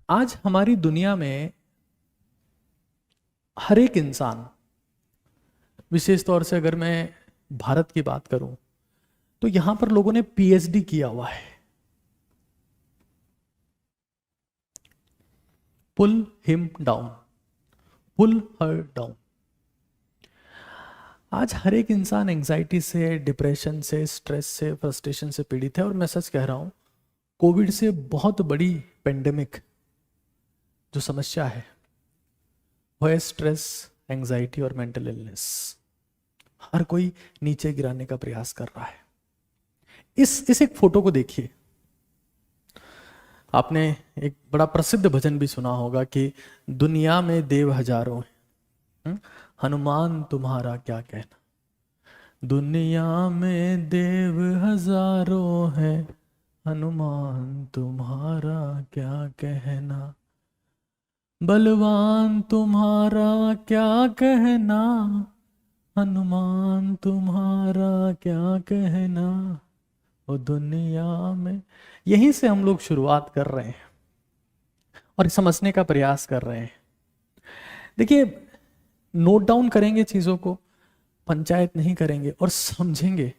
आज हमारी दुनिया में हर एक इंसान, विशेष तौर से अगर मैं भारत की बात करूं तो यहां पर लोगों ने पीएचडी किया हुआ है। पुल हिम डाउन, पुल हर डाउन। आज हर एक इंसान एंजाइटी से, डिप्रेशन से, स्ट्रेस से, फ्रस्ट्रेशन से पीड़ित है। और मैं सच कह रहा हूं, कोविड से बहुत बड़ी पेंडेमिक जो समस्या है वो है स्ट्रेस, एंजाइटी और मेंटल इलनेस। हर कोई नीचे गिराने का प्रयास कर रहा है। इस एक फोटो को देखिए। आपने एक बड़ा प्रसिद्ध भजन भी सुना होगा कि दुनिया में देव हजारों हैं, हनुमान तुम्हारा क्या कहना। दुनिया में देव हजारों हैं, हनुमान तुम्हारा क्या कहना। बलवान तुम्हारा क्या कहना, हनुमान तुम्हारा क्या कहना। वो दुनिया में, यहीं से हम लोग शुरुआत कर रहे हैं और समझने का प्रयास कर रहे हैं। देखिए, नोट डाउन करेंगे चीजों को, पंचायत नहीं करेंगे और समझेंगे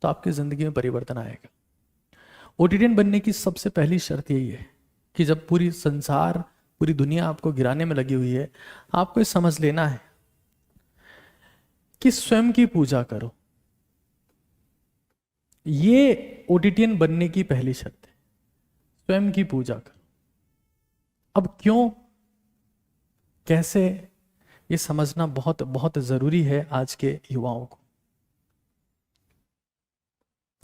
तो आपकी जिंदगी में परिवर्तन आएगा। ओटीडियन बनने की सबसे पहली शर्त यही है कि जब पूरी संसार, पूरी दुनिया आपको गिराने में लगी हुई है, आपको ये समझ लेना है कि स्वयं की पूजा करो। ये ओटीडियन बनने की पहली शर्त है, स्वयं की पूजा करो। अब क्यों, कैसे, ये समझना बहुत बहुत जरूरी है आज के युवाओं को।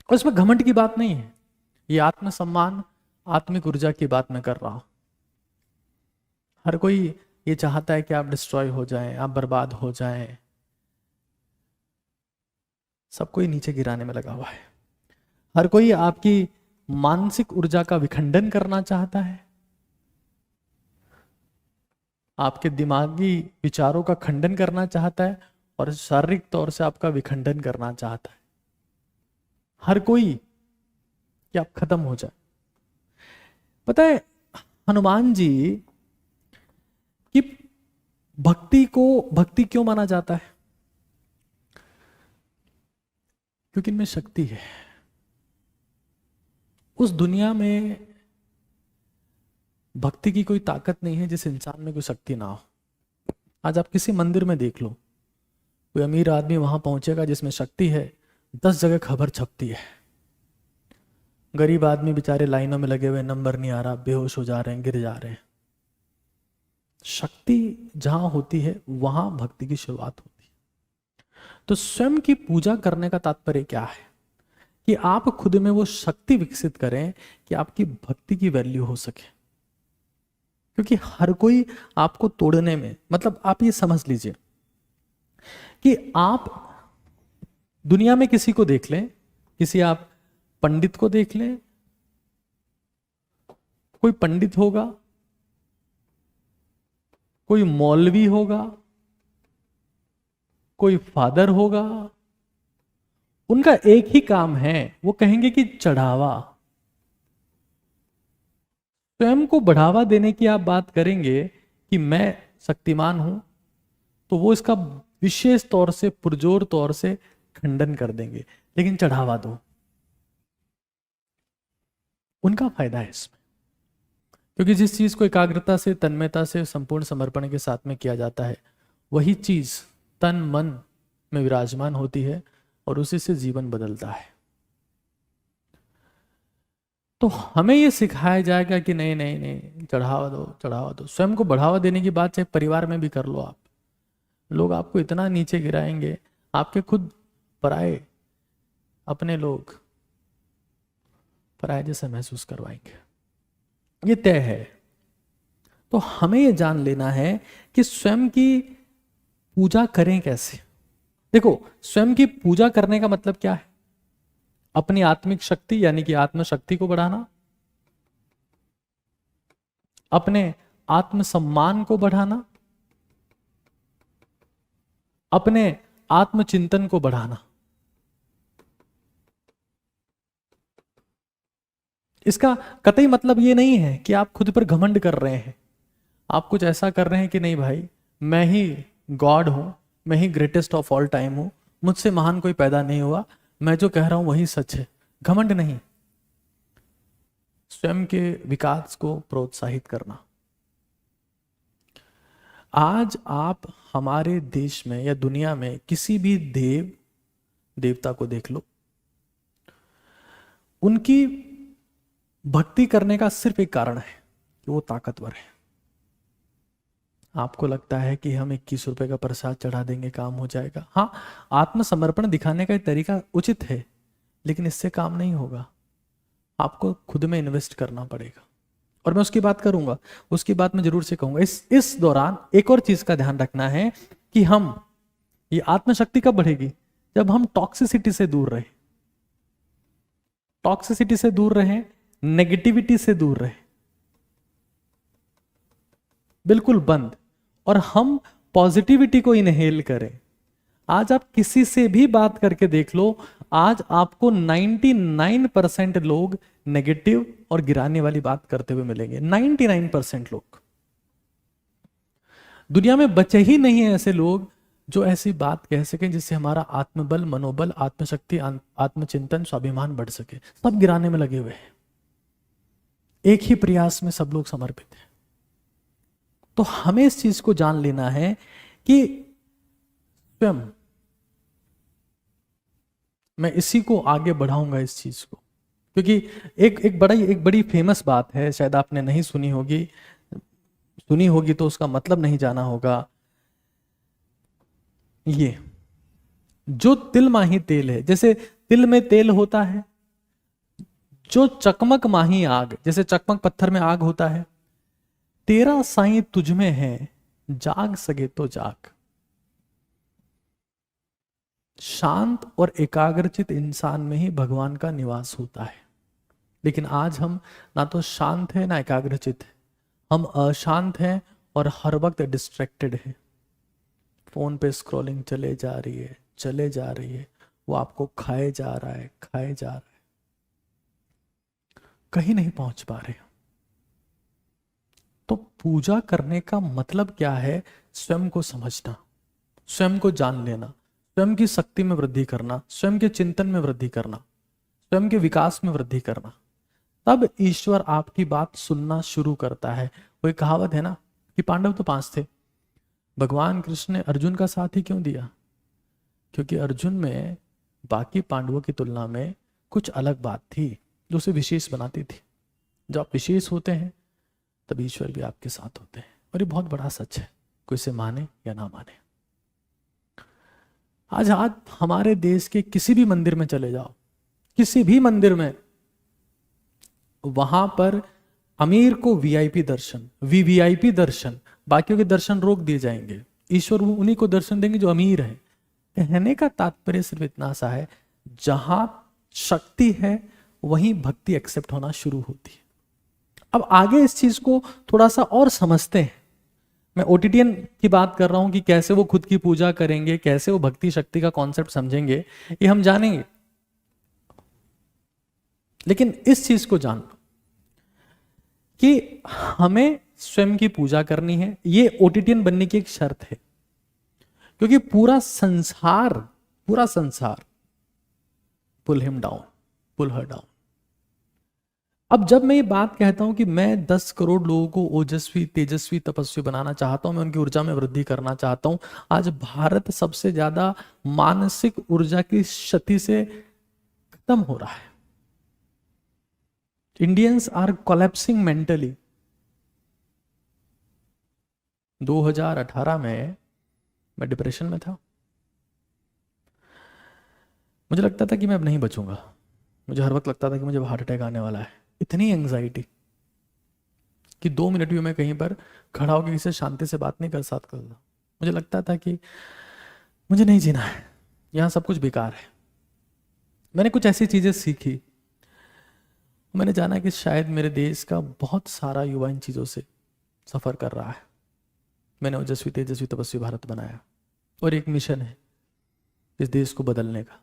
और इसमें घमंड की बात नहीं है, ये आत्मसम्मान, आत्मिक ऊर्जा की बात मैं कर रहा हूं। हर कोई ये चाहता है कि आप डिस्ट्रॉय हो जाएं, आप बर्बाद हो जाएं। सब कोई नीचे गिराने में लगा हुआ है। हर कोई आपकी मानसिक ऊर्जा का विखंडन करना चाहता है, आपके दिमागी विचारों का खंडन करना चाहता है और शारीरिक तौर से आपका विखंडन करना चाहता है। हर कोई कि आप खत्म हो जाए। पता है हनुमान जी की भक्ति क्यों माना जाता है? क्योंकि इनमें शक्ति है। उस दुनिया में भक्ति की कोई ताकत नहीं है जिस इंसान में कोई शक्ति ना हो। आज आप किसी मंदिर में देख लो, कोई अमीर आदमी वहां पहुंचेगा जिसमें शक्ति है, 10 जगह खबर छपती है। गरीब आदमी बेचारे लाइनों में लगे हुए, नंबर नहीं आ रहा, बेहोश हो जा रहे हैं, गिर जा रहे हैं। शक्ति जहां होती है वहां भक्ति की शुरुआत होती है। तो स्वयं की पूजा करने का तात्पर्य क्या है? कि आप खुद में वो शक्ति विकसित करें कि आपकी भक्ति की वैल्यू हो सके। क्योंकि हर कोई आपको तोड़ने में, मतलब आप ये समझ लीजिए कि आप दुनिया में किसी को देख लें, किसी आप पंडित को देख लें, कोई पंडित होगा, कोई मौलवी होगा, कोई फादर होगा, उनका एक ही काम है, वो कहेंगे कि चढ़ावा। स्वयं को बढ़ावा देने की आप बात करेंगे कि मैं शक्तिमान हूं, तो वो इसका विशेष तौर से, पुरजोर तौर से खंडन कर देंगे। लेकिन चढ़ावा दो, उनका फायदा है इसमें। क्योंकि जिस चीज को एकाग्रता से, तन्मयता से, संपूर्ण समर्पण के साथ में किया जाता है, वही चीज तन मन में विराजमान होती है और उसी से जीवन बदलता है। तो हमें ये सिखाया जाएगा कि नहीं नहीं नहीं, चढ़ावा दो, चढ़ावा दो। स्वयं को बढ़ावा देने की बात चाहे परिवार में भी कर लो आप, लोग आपको इतना नीचे गिराएंगे, आपके खुद पराए, अपने लोग पराए जैसे महसूस करवाएंगे, ये तय है। तो हमें ये जान लेना है कि स्वयं की पूजा करें कैसे। देखो, स्वयं की पूजा करने का मतलब क्या है? अपनी आत्मिक शक्ति यानी कि आत्मशक्ति को बढ़ाना, अपने आत्मसम्मान को बढ़ाना, अपने आत्मचिंतन को बढ़ाना। इसका कतई मतलब ये नहीं है कि आप खुद पर घमंड कर रहे हैं, आप कुछ ऐसा कर रहे हैं कि नहीं भाई मैं ही गॉड हूं, मैं ही ग्रेटेस्ट ऑफ ऑल टाइम हूं, मुझसे महान कोई पैदा नहीं हुआ, मैं जो कह रहा हूं वही सच है। घमंड नहीं, स्वयं के विकास को प्रोत्साहित करना। आज आप हमारे देश में या दुनिया में किसी भी देवता को देख लो, उनकी भक्ति करने का सिर्फ एक कारण है कि वो ताकतवर है। आपको लगता है कि हम 21 रुपए का प्रसाद चढ़ा देंगे काम हो जाएगा। हाँ, आत्मसमर्पण दिखाने का एक तरीका उचित है, लेकिन इससे काम नहीं होगा, आपको खुद में इन्वेस्ट करना पड़ेगा। और मैं उसकी बात करूंगा, उसकी बात मैं जरूर से कहूंगा। इस दौरान एक और चीज का ध्यान रखना है कि हम ये आत्मशक्ति कब बढ़ेगी, जब हम टॉक्सिसिटी से दूर रहे, टॉक्सिसिटी से दूर रहे, नेगेटिविटी से दूर रहे, बिल्कुल बंद, और हम पॉजिटिविटी को इनहेल करें। आज आप किसी से भी बात करके देख लो, आज आपको 99% लोग नेगेटिव और गिराने वाली बात करते हुए मिलेंगे। 99% लोग, दुनिया में बचे ही नहीं है ऐसे लोग जो ऐसी बात कह सकें जिससे हमारा आत्मबल, मनोबल, आत्मशक्ति, आत्मचिंतन, स्वाभिमान बढ़ सके। सब गिराने में लगे हुए हैं, एक ही प्रयास में सब लोग समर्पित हैं। तो हमें इस चीज को जान लेना है कि स्वयं, मैं इसी को आगे बढ़ाऊंगा इस चीज को, क्योंकि एक बड़ी फेमस बात है, शायद आपने नहीं सुनी होगी, सुनी होगी तो उसका मतलब नहीं जाना होगा। ये जो तिल माही तेल है, जैसे तिल में तेल होता है, जो चकमक माही आग, जैसे चकमक पत्थर में आग होता है, तेरा साईं तुझ में है, जाग सके तो जाग। शांत और एकाग्रचित इंसान में ही भगवान का निवास होता है। लेकिन आज हम ना तो शांत है ना एकाग्रचित है, हम अशांत हैं और हर वक्त डिस्ट्रैक्टेड है। फोन पे स्क्रॉलिंग चले जा रही है, वो आपको खाए जा रहा है, कहीं नहीं पहुंच पा रहे। तो पूजा करने का मतलब क्या है? स्वयं को समझना, स्वयं को जान लेना, स्वयं की शक्ति में वृद्धि करना, स्वयं के चिंतन में वृद्धि करना, स्वयं के विकास में वृद्धि करना। तब ईश्वर आपकी बात सुनना शुरू करता है। वो एक कहावत है ना कि पांडव तो 5 थे, भगवान कृष्ण ने अर्जुन का साथ ही क्यों दिया? क्योंकि अर्जुन में बाकी पांडवों की तुलना में कुछ अलग बात थी जो उसे विशेष बनाती थी। जब आप विशेष होते हैं तब ईश्वर भी आपके साथ होते हैं, और ये बहुत बड़ा सच है, कोई इसे माने या ना माने। आज हमारे देश के किसी भी मंदिर में चले जाओ, किसी भी मंदिर में, वहां पर अमीर को वीआईपी दर्शन, वीवीआईपी दर्शन, बाकियों के दर्शन रोक दिए जाएंगे। ईश्वर उन्हीं को दर्शन देंगे जो अमीर है। कहने का तात्पर्य सिर्फ इतना सा है, जहां शक्ति है वहीं भक्ति एक्सेप्ट होना शुरू होती है। अब आगे इस चीज को थोड़ा सा और समझते हैं। मैं ओटीटीएन की बात कर रहा हूं कि कैसे वो खुद की पूजा करेंगे, कैसे वो भक्ति शक्ति का कॉन्सेप्ट समझेंगे, ये हम जानेंगे। लेकिन इस चीज को जान लो कि हमें स्वयं की पूजा करनी है। ये ओटीटीएन बनने की एक शर्त है, क्योंकि पूरा संसार पुल हिम डाउन, पुल हर डाउन। अब जब मैं ये बात कहता हूं कि मैं 10 करोड़ लोगों को ओजस्वी, तेजस्वी, तपस्वी बनाना चाहता हूं, मैं उनकी ऊर्जा में वृद्धि करना चाहता हूं। आज भारत सबसे ज्यादा मानसिक ऊर्जा की क्षति से खत्म हो रहा है। Indians are collapsing mentally. 2018 में मैं डिप्रेशन में था, मुझे लगता था कि मैं अब नहीं बचूंगा। मुझे हर वक्त लगता था कि मुझे हार्ट अटैक आने वाला है। इतनी एंजाइटी कि 2 मिनट भी मैं कहीं पर खड़ा होकर किसी से शांति से बात नहीं कर सकता। मुझे लगता था कि मुझे नहीं जीना है, यहाँ सब कुछ बेकार है। मैंने कुछ ऐसी चीजें सीखी, मैंने जाना कि शायद मेरे देश का बहुत सारा युवा इन चीजों से सफर कर रहा है। मैंने ओजस्वी, तेजस्वी, तपस्वी भारत बनाया, और एक मिशन है इस देश को बदलने का।